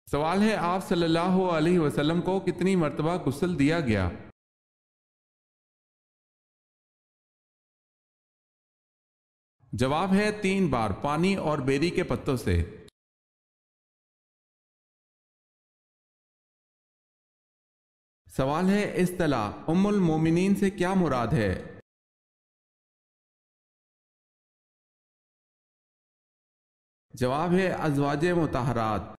سوال ہے آپ صلی اللہ علیہ وسلم کو کتنی مرتبہ غسل دیا گیا؟ جواب ہے 3 بار پانی اور بیری کے پتوں سے۔ سوال ہے اصطلاح ام المومنین سے کیا مراد ہے؟ جواب ہے ازواج مطہرات۔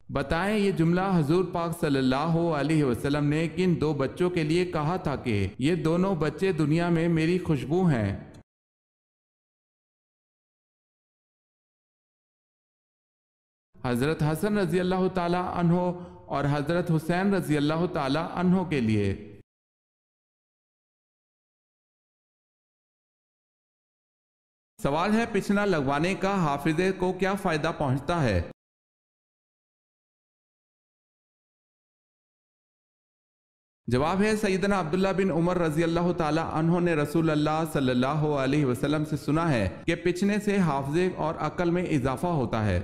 بتائیں یہ جملہ حضور پاک صلی اللہ علیہ وسلم نے کن 2 بچوں کے لیے کہا تھا کہ یہ دونوں بچے دنیا میں میری خوشبو ہیں؟ حضرت حسن رضی اللہ تعالی عنہ اور حضرت حسین رضی اللہ تعالی عنہ کے لیے۔ سوال ہے پچھنا لگوانے کا حافظے کو کیا فائدہ پہنچتا ہے؟ جواب ہے سیدنا عبداللہ بن عمر رضی اللہ تعالی عنہ نے رسول اللہ صلی اللہ علیہ وسلم سے سنا ہے کہ پچھنے سے حافظے اور عقل میں اضافہ ہوتا ہے۔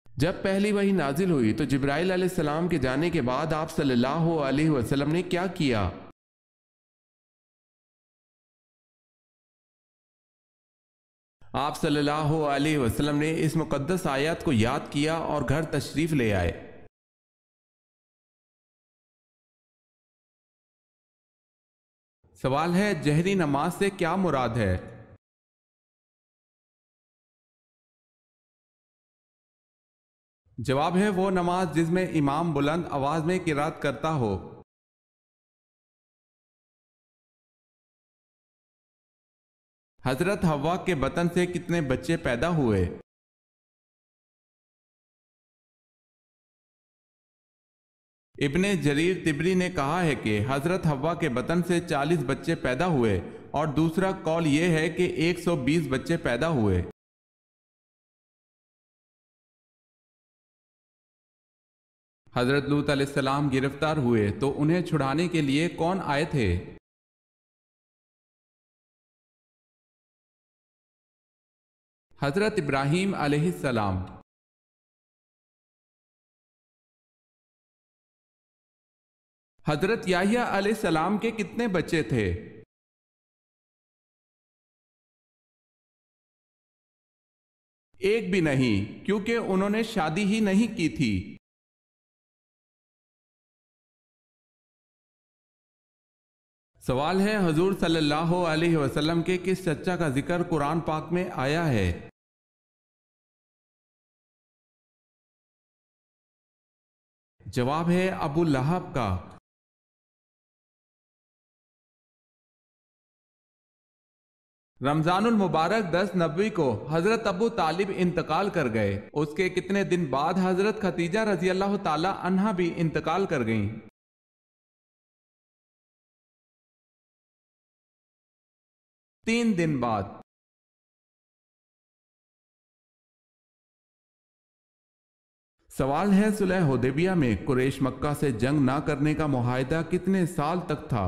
جب پہلی وحی نازل ہوئی تو جبرائیل علیہ السلام کے جانے کے بعد آپ صلی اللہ علیہ وسلم نے کیا کیا؟ آپ صلی اللہ علیہ وسلم نے اس مقدس آیات کو یاد کیا اور گھر تشریف لے آئے۔ سوال ہے جہری نماز سے کیا مراد ہے؟ جواب ہے وہ نماز جس میں امام بلند آواز میں قرات کرتا ہو۔ حضرت حوا کے بطن سے کتنے بچے پیدا ہوئے؟ ابن جریر طبری نے کہا ہے کہ حضرت حوا کے بطن سے 40 بچے پیدا ہوئے اور دوسرا قول یہ ہے کہ 120 بچے پیدا ہوئے۔ حضرت لوط علیہ السلام گرفتار ہوئے تو انہیں چھڑانے کے لیے کون آئے تھے؟ حضرت ابراہیم علیہ السلام۔ حضرت یحییٰ علیہ السلام کے کتنے بچے تھے؟ ایک بھی نہیں، کیونکہ انہوں نے شادی ہی نہیں کی تھی۔ سوال ہے حضور صلی اللہ علیہ وسلم کے کس چچا کا ذکر قرآن پاک میں آیا ہے؟ جواب ہے ابو لہب کا۔ رمضان المبارک 10 نبوی کو حضرت ابو طالب انتقال کر گئے، اس کے کتنے دن بعد حضرت خدیجہ رضی اللہ تعالی عنہا بھی انتقال کر گئیں؟ 3 دن بعد۔ سوال ہے صلح حدیبیہ میں قریش مکہ سے جنگ نہ کرنے کا معاہدہ کتنے سال تک تھا؟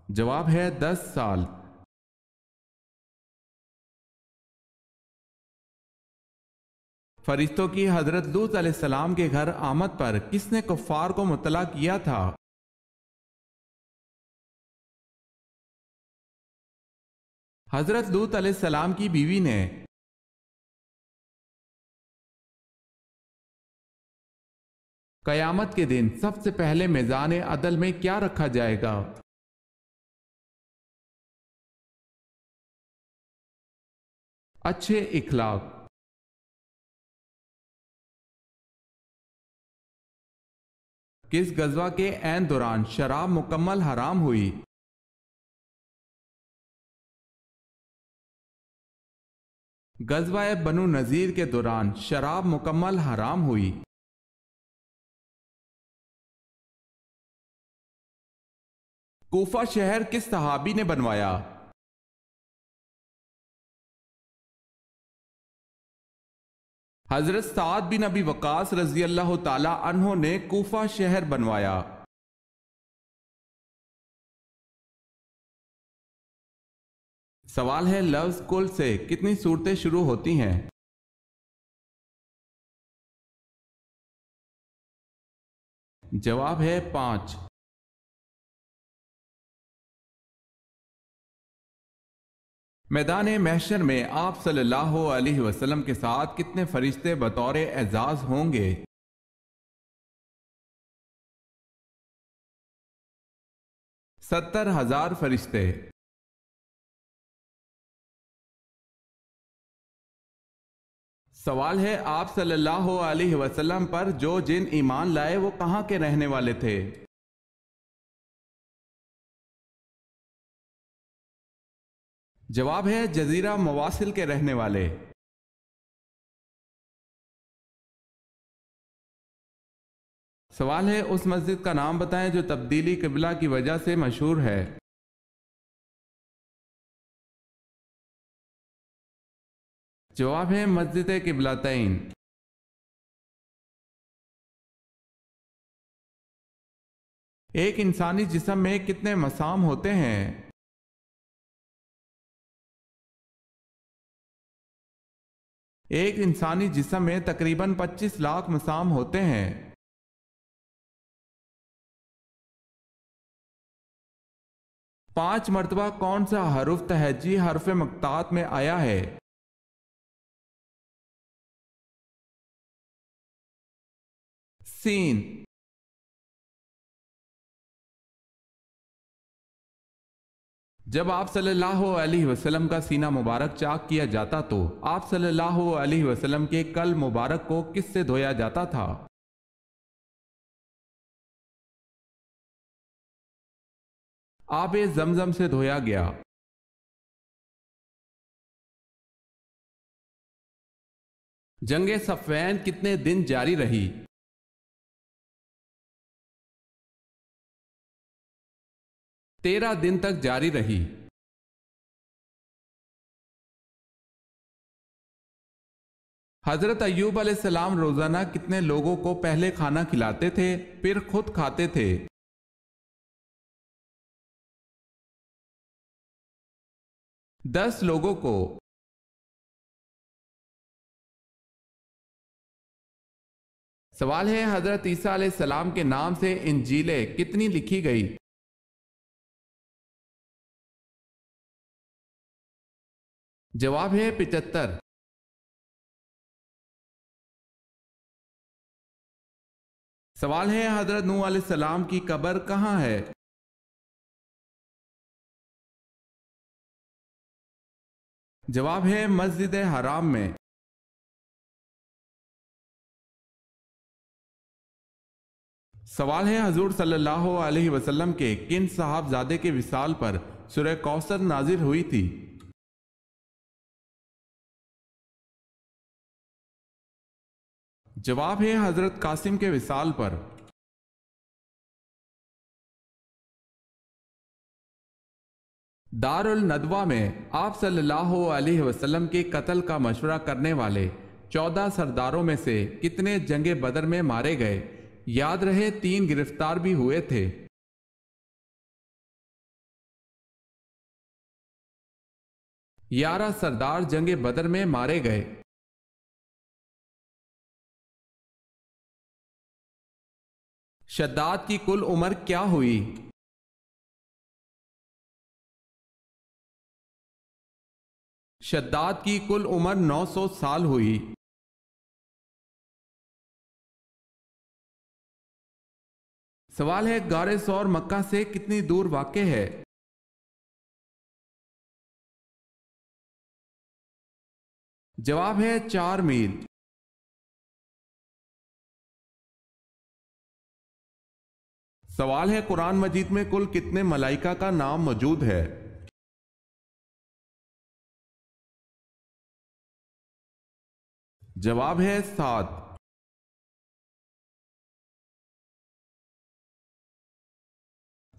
جواب ہے 10 سال۔ فرشتوں کی حضرت لوط علیہ السلام کے گھر آمد پر کس نے کفار کو مطلع کیا تھا؟ حضرت لوط علیہ السلام کی بیوی نے۔ قیامت کے دن سب سے پہلے میزان عدل میں کیا رکھا جائے گا؟ اچھے اخلاق۔ کس غزوہ کے عین دوران شراب مکمل حرام ہوئی؟ غزوہ بنو نذیر کے دوران شراب مکمل حرام ہوئی۔ کوفہ شہر کس صحابی نے بنوایا؟ حضرت سعد بن ابی وقاص رضی اللہ تعالی عنہ نے کوفہ شہر بنوایا؟ سوال ہے لفظ کل سے کتنی صورتیں شروع ہوتی ہیں؟ جواب ہے 5۔ میدان محشر میں آپ صلی اللہ علیہ وسلم کے ساتھ کتنے فرشتے بطور اعزاز ہوں گے؟ 70,000 فرشتے۔ سوال ہے آپ صلی اللہ علیہ وسلم پر جو جن ایمان لائے وہ کہاں کے رہنے والے تھے؟ جواب ہے جزیرہ مواصل کے رہنے والے۔ سوال ہے اس مسجد کا نام بتائیں جو تبدیلی قبلہ کی وجہ سے مشہور ہے۔ جواب ہے مسجد قبلتین۔ ایک انسانی جسم میں کتنے مسام ہوتے ہیں؟ ایک انسانی جسم میں تقریباً 25 لاکھ مسام ہوتے ہیں۔ پانچ مرتبہ کون سا حرف تہجی حرف مقطعات میں آیا ہے؟ سین۔ جب آپ صلی اللہ علیہ وسلم کا سینہ مبارک چاک کیا جاتا تو آپ صلی اللہ علیہ وسلم کے کل مبارک کو کس سے دھویا جاتا تھا؟ آب زمزم سے دھویا گیا۔ جنگ صفین کتنے دن جاری رہی؟ 13 دن تک جاری رہی۔ حضرت ایوب علیہ السلام روزانہ کتنے لوگوں کو پہلے کھانا کھلاتے تھے پھر خود کھاتے تھے؟ 10 لوگوں کو۔ سوال ہے حضرت عیسیٰ علیہ السلام کے نام سے انجیلیں کتنی لکھی گئی؟ جواب ہے 75۔ سوال ہے حضرت نوح علیہ السلام کی قبر کہاں ہے؟ جواب ہے مسجد حرام میں۔ سوال ہے حضور صلی اللہ علیہ وسلم کے کن صاحبزادے کے وصال پر سورہ کوثر نازل ہوئی تھی؟ جواب ہے حضرت قاسم کے وصال پر۔ دار الندوہ میں آپ صلی اللہ علیہ وسلم کے قتل کا مشورہ کرنے والے 14 سرداروں میں سے کتنے جنگ بدر میں مارے گئے؟ یاد رہے 3 گرفتار بھی ہوئے تھے۔ 11 سردار جنگ بدر میں مارے گئے۔ شداد کی کل عمر کیا ہوئی؟ شداد کی کل عمر 900 سال ہوئی۔ سوال ہے غار ثور مکہ سے کتنی دور واقع ہے؟ جواب ہے 4 میل۔ سوال ہے قرآن مجید میں کل کتنے ملائکہ کا نام موجود ہے؟ جواب ہے 7۔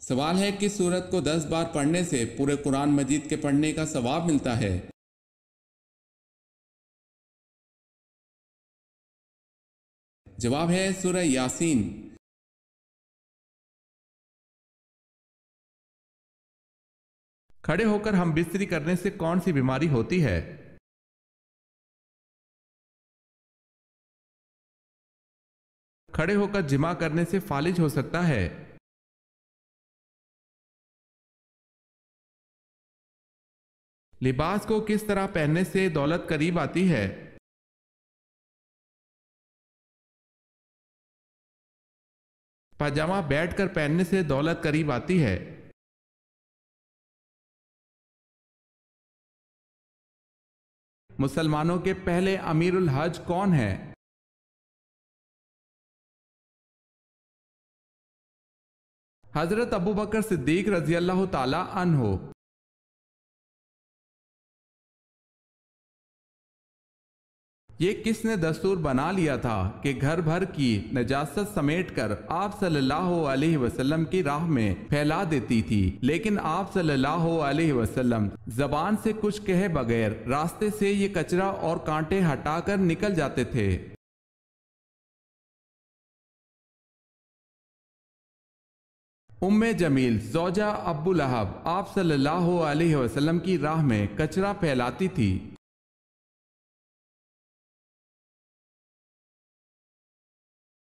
سوال ہے کس سورت کو 10 بار پڑھنے سے پورے قرآن مجید کے پڑھنے کا ثواب ملتا ہے؟ جواب ہے سورہ یاسین۔ کھڑے ہو کر ہم بستری کرنے سے کون سی بیماری ہوتی ہے؟ کھڑے ہو کر جمع کرنے سے فالج ہو سکتا ہے۔ لباس کو کس طرح پہننے سے دولت قریب آتی ہے؟ پاجامہ بیٹھ کر پہننے سے دولت قریب آتی ہے۔ مسلمانوں کے پہلے امیر الحج کون ہیں؟ حضرت ابوبکر صدیق رضی اللہ تعالی عنہ۔ یہ کس نے دستور بنا لیا تھا کہ گھر بھر کی نجاست سمیٹ کر آپ صلی اللہ علیہ وسلم کی راہ میں پھیلا دیتی تھی، لیکن آپ صلی اللہ علیہ وسلم زبان سے کچھ کہے بغیر راستے سے یہ کچرا اور کانٹے ہٹا کر نکل جاتے تھے؟ ام جمیل زوجہ ابو لہب آپ صلی اللہ علیہ وسلم کی راہ میں کچرا پھیلاتی تھی۔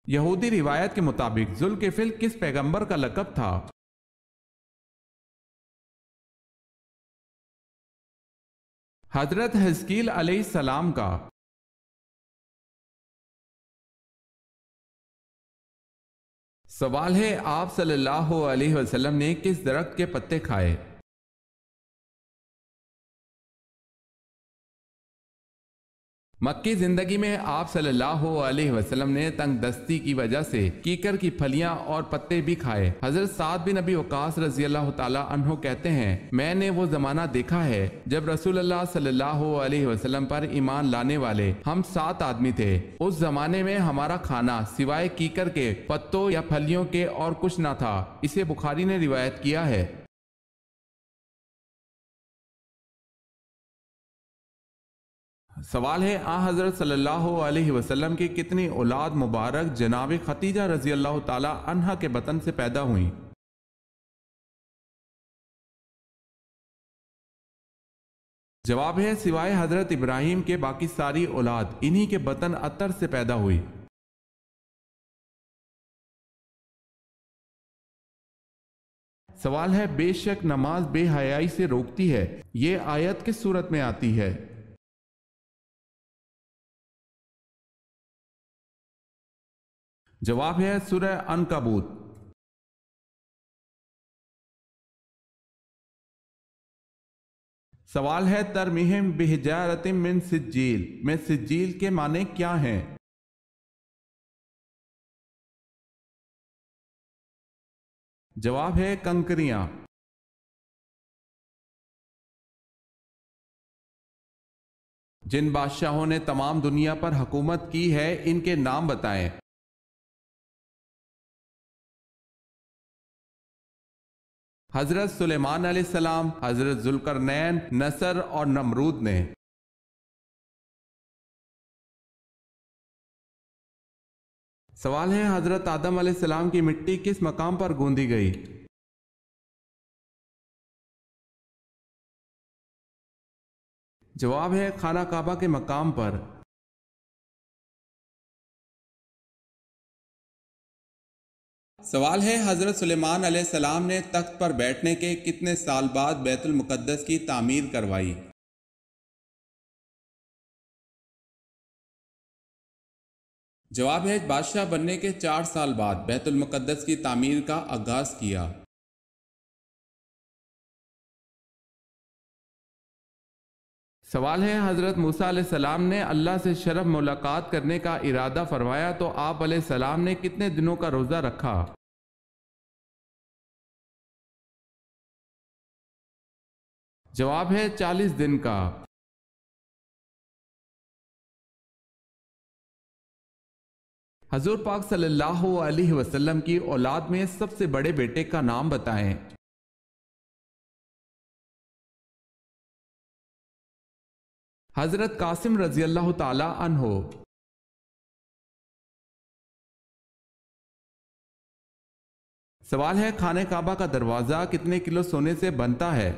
یہودی روایت کے مطابق ذوالکفل کس پیغمبر کا لقب تھا؟ حضرت حزقیل علیہ السلام کا۔ سوال ہے آپ صلی اللہ علیہ وسلم نے کس درخت کے پتے کھائے؟ مکی زندگی میں آپ صلی اللہ علیہ وسلم نے تنگ دستی کی وجہ سے کیکر کی پھلیاں اور پتے بھی کھائے۔ حضرت سعد بن ابی وقاص رضی اللہ تعالی عنہ کہتے ہیں، میں نے وہ زمانہ دیکھا ہے جب رسول اللہ صلی اللہ علیہ وسلم پر ایمان لانے والے ہم 7 آدمی تھے۔ اس زمانے میں ہمارا کھانا سوائے کیکر کے پتوں یا پھلیوں کے اور کچھ نہ تھا۔ اسے بخاری نے روایت کیا ہے۔ سوال ہے آن حضرت صلی اللہ علیہ وسلم کی کتنی اولاد مبارک جناب ختیجہ رضی اللہ تعالی عنہا کے بطن سے پیدا ہوئیں؟ جواب ہے سوائے حضرت ابراہیم کے باقی ساری اولاد انہی کے بطن اطہر سے پیدا ہوئی۔ سوال ہے بے شک نماز بے حیائی سے روکتی ہے، یہ آیت کس صورت میں آتی ہے؟ جواب ہے سورہ عنکبوت۔ سوال ہے ترمیہم بحجارۃ من سجیل میں سجیل کے معنی کیا ہیں؟ جواب ہے کنکریاں۔ جن بادشاہوں نے تمام دنیا پر حکومت کی ہے ان کے نام بتائیں۔ حضرت سلیمان علیہ السلام، حضرت ذوالقرنین، نصر اور نمرود نے۔ سوال ہے حضرت آدم علیہ السلام کی مٹی کس مقام پر گوندی گئی؟ جواب ہے خانہ کعبہ کے مقام پر۔ سوال ہے حضرت سلیمان علیہ السلام نے تخت پر بیٹھنے کے کتنے سال بعد بیت المقدس کی تعمیر کروائی؟ جواب ہے بادشاہ بننے کے 4 سال بعد بیت المقدس کی تعمیر کا آغاز کیا۔ سوال ہے حضرت موسیٰ علیہ السلام نے اللہ سے شرف ملاقات کرنے کا ارادہ فرمایا تو آپ علیہ السلام نے کتنے دنوں کا روزہ رکھا؟ جواب ہے 40 دن کا۔ حضور پاک صلی اللہ علیہ وسلم کی اولاد میں سب سے بڑے بیٹے کا نام بتائیں۔ حضرت قاسم رضی اللہ تعالی عنہ۔ سوال ہے خانہ کعبہ کا دروازہ کتنے کلو سونے سے بنتا ہے؟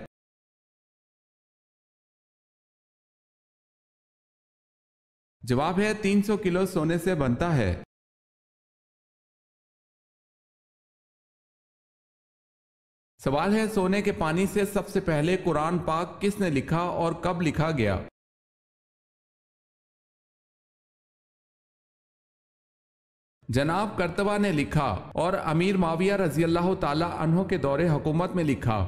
جواب ہے 300 کلو سونے سے بنتا ہے۔ سوال ہے سونے کے پانی سے سب سے پہلے قرآن پاک کس نے لکھا اور کب لکھا گیا؟ جناب کرتبہ نے لکھا اور امیر معاویہ رضی اللہ تعالی عنہ کے دور حکومت میں لکھا۔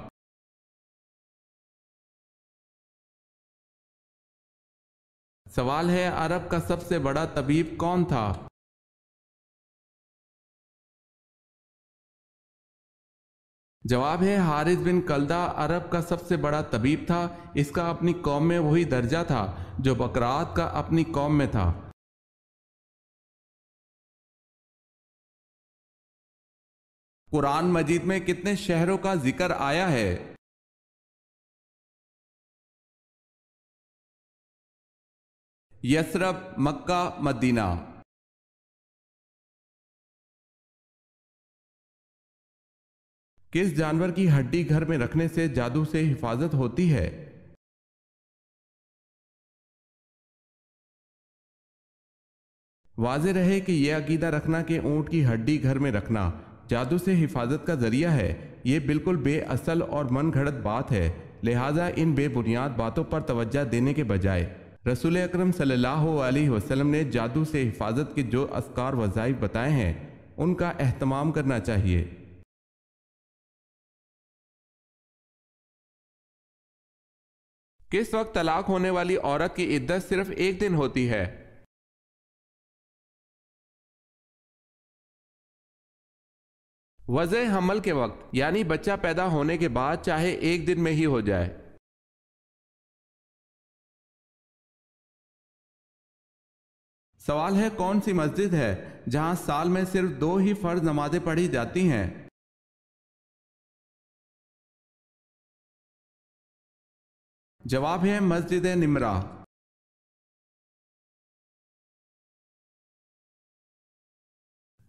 سوال ہے عرب کا سب سے بڑا طبیب کون تھا؟ جواب ہے حارث بن کلدہ عرب کا سب سے بڑا طبیب تھا۔ اس کا اپنی قوم میں وہی درجہ تھا جو بکرات کا اپنی قوم میں تھا۔ قرآن مجید میں کتنے شہروں کا ذکر آیا ہے؟ یثرب، مکہ، مدینہ۔ کس جانور کی ہڈی گھر میں رکھنے سے جادو سے حفاظت ہوتی ہے؟ واضح رہے کہ یہ عقیدہ رکھنا کہ اونٹ کی ہڈی گھر میں رکھنا جادو سے حفاظت کا ذریعہ ہے، یہ بالکل بے اصل اور من گھڑت بات ہے، لہٰذا ان بے بنیاد باتوں پر توجہ دینے کے بجائے رسول اکرم صلی اللہ علیہ وسلم نے جادو سے حفاظت کے جو اذکار وظائف بتائے ہیں ان کا اہتمام کرنا چاہیے۔ کس وقت طلاق ہونے والی عورت کی عدت صرف ایک دن ہوتی ہے؟ وضع حمل کے وقت، یعنی بچہ پیدا ہونے کے بعد چاہے ایک دن میں ہی ہو جائے۔ سوال ہے کون سی مسجد ہے جہاں سال میں صرف 2 ہی فرض نمازیں پڑھی جاتی ہیں؟ جواب ہے مسجد نمرہ۔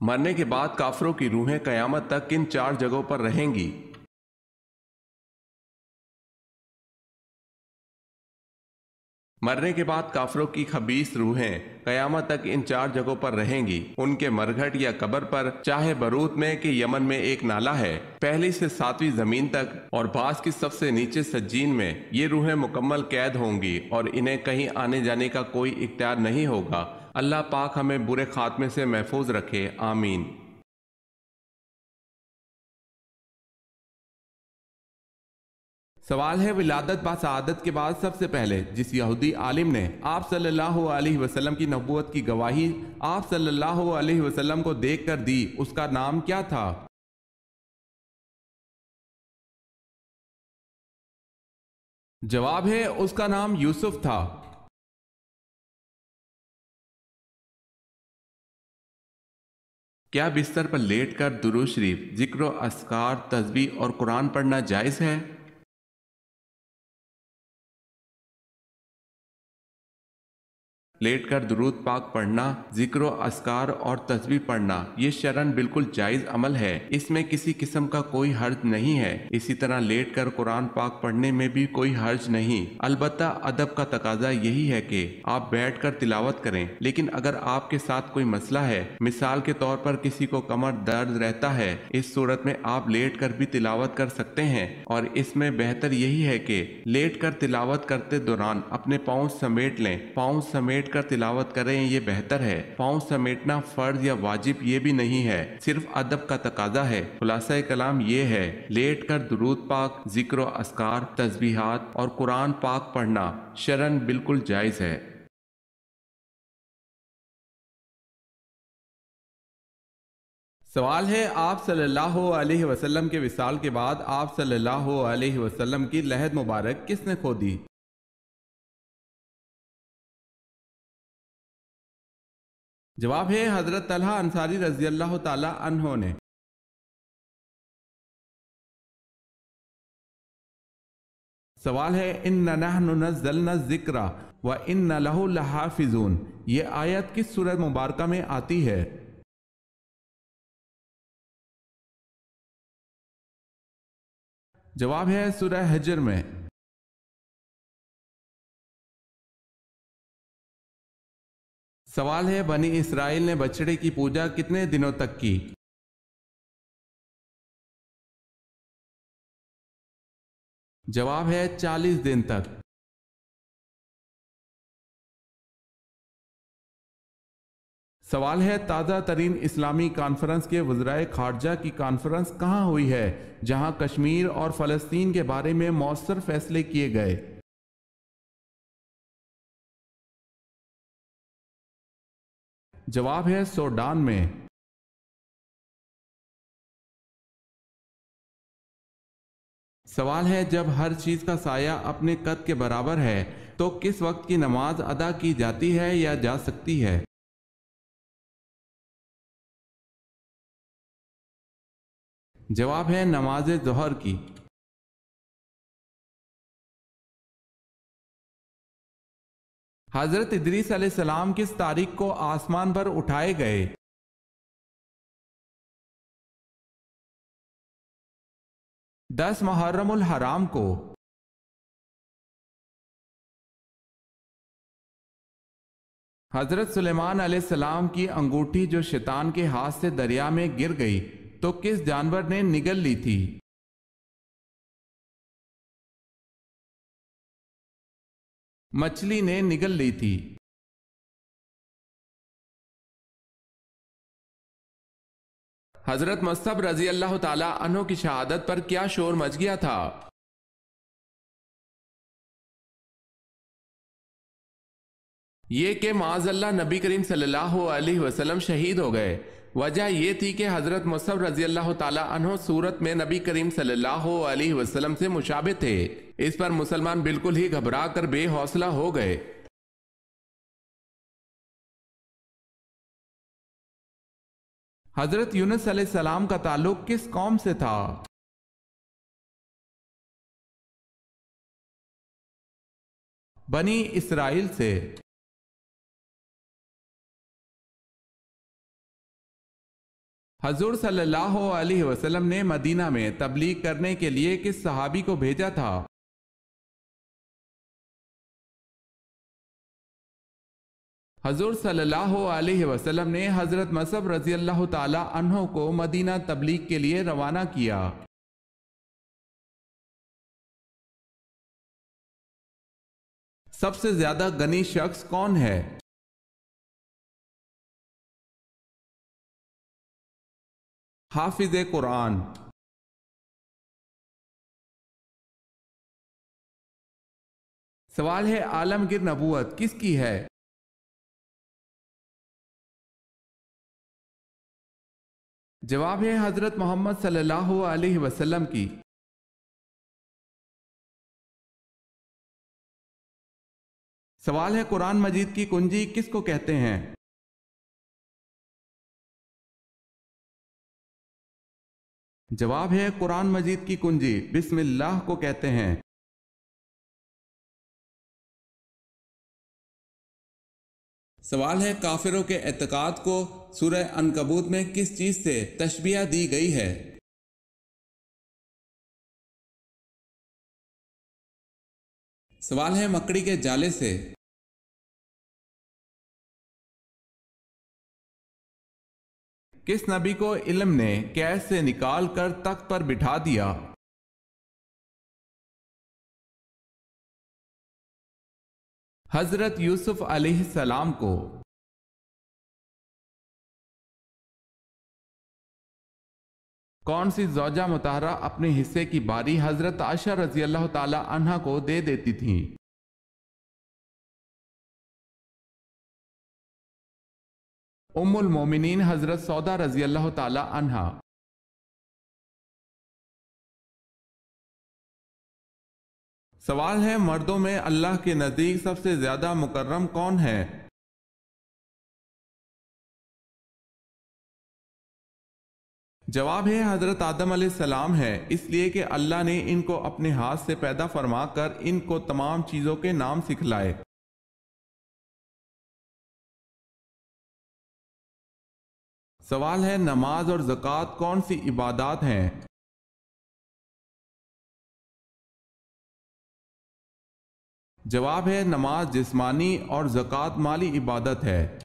مرنے کے بعد کافروں کی روحیں قیامت تک کن 4 جگہوں پر رہیں گی؟ مرنے کے بعد کافروں کی خبیث روحیں قیامت تک ان 4 جگہوں پر رہیں گی، ان کے مرگھٹ یا قبر پر، چاہے بروت میں کہ یمن میں ایک نالہ ہے، پہلی سے 7ویں زمین تک، اور بعض کی سب سے نیچے سجین میں۔ یہ روحیں مکمل قید ہوں گی اور انہیں کہیں آنے جانے کا کوئی اختیار نہیں ہوگا۔ اللہ پاک ہمیں برے خاتمے سے محفوظ رکھے، آمین۔ سوال ہے ولادت با سعادت کے بعد سب سے پہلے جس یہودی عالم نے آپ صلی اللہ علیہ وسلم کی نبوت کی گواہی آپ صلی اللہ علیہ وسلم کو دیکھ کر دی، اس کا نام کیا تھا؟ جواب ہے اس کا نام یوسف تھا۔ کیا بستر پر لیٹ کر درود شریف، ذکر و اذکار، تسبیح اور قرآن پڑھنا جائز ہے؟ لیٹ کر درود پاک پڑھنا، ذکر و اذکار اور تسبیح پڑھنا یہ شرعاً بالکل جائز عمل ہے، اس میں کسی قسم کا کوئی حرج نہیں ہے۔ اسی طرح لیٹ کر قرآن پاک پڑھنے میں بھی کوئی حرج نہیں، البتہ ادب کا تقاضا یہی ہے کہ آپ بیٹھ کر تلاوت کریں، لیکن اگر آپ کے ساتھ کوئی مسئلہ ہے، مثال کے طور پر کسی کو کمر درد رہتا ہے، اس صورت میں آپ لیٹ کر بھی تلاوت کر سکتے ہیں، اور اس میں بہتر یہی ہے کہ لیٹ کر تلاوت کرتے دوران اپنے پاؤں سمیٹ لیں، پاؤں سمیٹ کر تلاوت کریں، یہ بہتر ہے۔ پاؤں سمیٹنا فرض یا واجب یہ بھی نہیں ہے، صرف ادب کا تقاضا ہے۔ خلاصہ کلام یہ ہے، لیٹ کر درود پاک، ذکر و اذکار، تسبیحات اور قرآن پاک پڑھنا شرعاً بالکل جائز ہے۔ سوال ہے آپ صلی اللہ علیہ وسلم کے وصال کے بعد آپ صلی اللہ علیہ وسلم کی لحد مبارک کس نے کھودی؟ جواب ہے حضرت طلحہ انصاری رضی اللہ تعالی عنہ نے۔ سوال ہے اِنَّا نَحْنُ نَزَّلْنَا الذِّكْرَ وَإِنَّا لَهُ لَحَافِظُونَ یہ آیت کس سورۃ مبارکہ میں آتی ہے؟ جواب ہے سورہ حجر میں۔ سوال ہے بنی اسرائیل نے بچڑے کی پوجا کتنے دنوں تک کی؟ جواب ہے 40 دن تک۔ سوال ہے تازہ ترین اسلامی کانفرنس کے وزرائے خارجہ کی کانفرنس کہاں ہوئی ہے جہاں کشمیر اور فلسطین کے بارے میں مؤثر فیصلے کیے گئے؟ جواب ہے سوڈان میں۔ سوال ہے جب ہر چیز کا سایہ اپنے قد کے برابر ہے تو کس وقت کی نماز ادا کی جاتی ہے یا جا سکتی ہے؟ جواب ہے نماز ظہر کی۔ حضرت ادریس علیہ السلام کس تاریخ کو آسمان پر اٹھائے گئے؟ 10 محرم الحرام کو۔ حضرت سلیمان علیہ السلام کی انگوٹھی جو شیطان کے ہاتھ سے دریا میں گر گئی تو کس جانور نے نگل لی تھی؟ مچھلی نے نگل لی تھی۔ حضرت مصعب رضی اللہ تعالی عنہ کی شہادت پر کیا شور مچ گیا تھا؟ یہ کہ معاذ اللہ نبی کریم صلی اللہ علیہ وسلم شہید ہو گئے۔ وجہ یہ تھی کہ حضرت مصعب رضی اللہ تعالی عنہ صورت میں نبی کریم صلی اللہ علیہ وسلم سے مشابہ تھے۔ اس پر مسلمان بالکل ہی گھبرا کر بے حوصلہ ہو گئے۔ حضرت یونس علیہ السلام کا تعلق کس قوم سے تھا؟ بنی اسرائیل سے۔ حضور صلی اللہ علیہ وسلم نے مدینہ میں تبلیغ کرنے کے لیے کس صحابی کو بھیجا تھا؟ حضور صلی اللہ علیہ وسلم نے حضرت مصعب رضی اللہ تعالی عنہ کو مدینہ تبلیغ کے لیے روانہ کیا۔ سب سے زیادہ غنی شخص کون ہے؟ حافظ قرآن۔ سوال ہے عالمگیر نبوت کس کی ہے؟ جواب ہے حضرت محمد صلی اللہ علیہ وسلم کی۔ سوال ہے قرآن مجید کی کنجی کس کو کہتے ہیں؟ جواب ہے قرآن مجید کی کنجی بسم اللہ کو کہتے ہیں۔ سوال ہے کافروں کے اعتقاد کو سورہ عنکبوت میں کس چیز سے تشبیہ دی گئی ہے؟ سوال ہے مکڑی کے جالے سے۔ کس نبی کو علم نے قید سے نکال کر تخت پر بٹھا دیا؟ حضرت یوسف علیہ السلام کو۔ کون سی زوجہ مطہرہ اپنے حصے کی باری حضرت عائشہ رضی اللہ تعالی عنہا کو دے دیتی تھیں؟ ام المومنین حضرت سودا رضی اللہ تعالی عنہا۔ سوال ہے مردوں میں اللہ کے نزدیک سب سے زیادہ مکرم کون ہے؟ جواب ہے حضرت آدم علیہ السلام ہے، اس لیے کہ اللہ نے ان کو اپنے ہاتھ سے پیدا فرما کر ان کو تمام چیزوں کے نام سکھلائے۔ سوال ہے نماز اور زکوٰۃ کون سی عبادات ہیں؟ جواب ہے نماز جسمانی اور زکوٰۃ مالی عبادت ہے۔